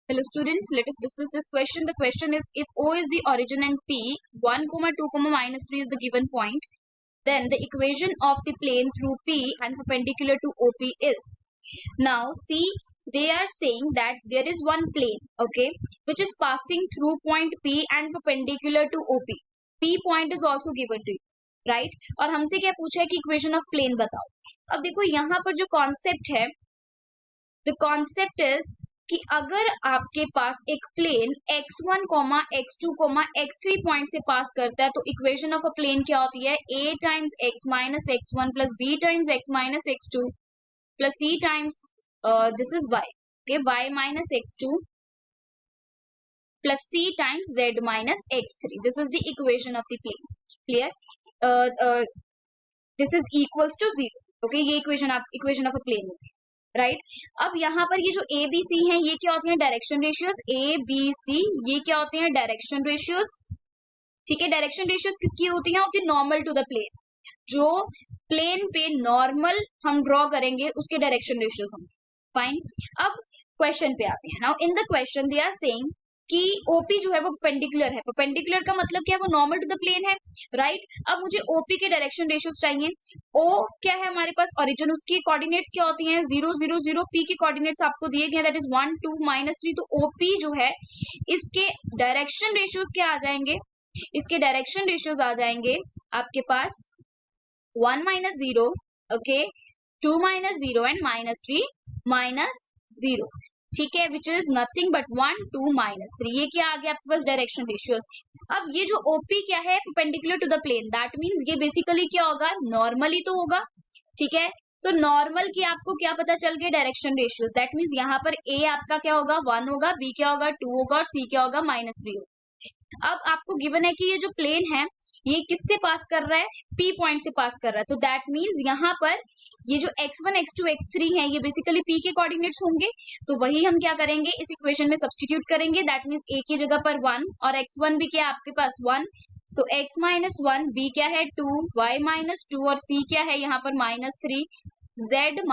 Hello students, let us discuss this question. The question is, if O is the origin and P 1, 2, minus 3 is the given point, then the equation of the plane through P and perpendicular to OP is. Now see, they are saying that there is one plane, okay, which is passing through point P and perpendicular to OP. P point is also given to you, right? और हमसे क्या पूछा है कि equation of plane बताओ. अब देखो यहाँ पर जो कॉन्सेप्ट है, द कॉन्सेप्ट इज कि अगर आपके पास एक plane x1, x2, x3 point से पास करता है तो इक्वेशन ऑफ अ प्लेन क्या होती है? a times x minus x1 plus b times x minus x2 plus c times this is y, okay, y minus x2 plus c times z minus x3. This is the equation of the plane. Clear? This is equals to 0. Okay, ये equation of a plane होती है, right अब यहाँ पर ये जो ए B सी है, ये क्या होती है? Direction ratios. A B C ये क्या होते हैं? Direction ratios. ठीक है, डायरेक्शन रेशियोज किसकी होती हैं? होती है नॉर्मल टू द प्लेन. जो प्लेन पे नॉर्मल हम ड्रॉ करेंगे उसके डायरेक्शन रेशियोज होंगे. फाइन. अब क्वेश्चन पे आते हैं. Now in the question they are saying कि ओपी जो है वो परपेंडिकुलर है. परपेंडिकुलर का मतलब क्या है? वो नॉर्मल टू द प्लेन है, राइट. अब मुझे ओपी के डायरेक्शन रेशियोज चाहिए. ओ क्या है हमारे पास? ओरिजिन. उसकी कोऑर्डिनेट्स क्या होती हैं? 0 0 0. पी के कोऑर्डिनेट्स आपको दिए गए, दैट इज 1 2 माइनस 3. तो ओपी जो है इसके डायरेक्शन रेशियोज क्या आ जाएंगे? इसके डायरेक्शन रेशियोज आ जाएंगे आपके पास 1 minus 0, okay, 2 minus 0 and minus 3 minus 0. ठीक है, which is nothing but 1 2 minus 3. ये क्या आ गया आपके पास? Direction ratios. अब ये जो ओपी क्या है? Perpendicular to the plane. That means ये बेसिकली क्या होगा? नॉर्मली तो होगा. ठीक है, तो नॉर्मल की आपको क्या पता चल गया? Direction ratios. दैट मींस यहाँ पर ए आपका क्या होगा? 1 होगा, बी क्या होगा? 2 होगा और सी क्या होगा? माइनस 3 होगा. अब आपको गिवन है कि ये जो प्लेन है ये किससे पास कर रहा है? पी पॉइंट से पास कर रहा है. तो दैट मींस यहाँ पर ये जो x1, x2, x3 है ये बेसिकली p के कोऑर्डिनेट्स होंगे. तो वही हम क्या करेंगे? इस इक्वेशन में सब्स्टिट्यूट करेंगे. दैट मींस a की जगह पर 1 और x1 भी क्या है आपके पास? 1. सो x माइनस 1, b क्या है? 2, y माइनस 2 और c क्या है यहाँ पर? Minus 3, z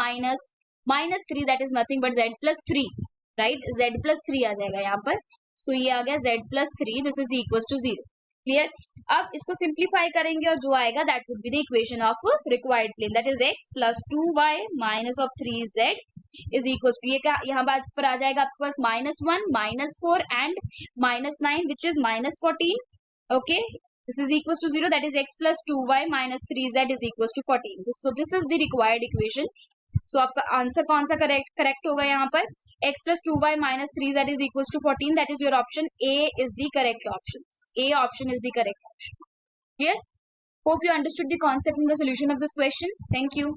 minus 3 that is nothing but z plus 3, right. z plus 3 आ जाएगा यहाँ पर. सो ये आ गया z plus 3. This is equal to 0. Clear? अब इसको सिंप्लीफाई करेंगे और जो आएगा that would be the equation of required plane. That is x plus 2y minus of 3z is equal to, ये क्या यहाँ पर आ जाएगा आपके पास? Minus 1 minus 4 and minus 9 which is minus 14. Okay, this is equal to 0. That is x plus 2y minus 3z is equal to 14. So this is the required equation. So आपका answer कौन सा करेक्ट होगा यहाँ पर? x plus 2y minus 3z is equals to 14. That is your option A is the correct option. A option is the correct option. Clear? Hope you understood the concept in the solution of this question. Thank you.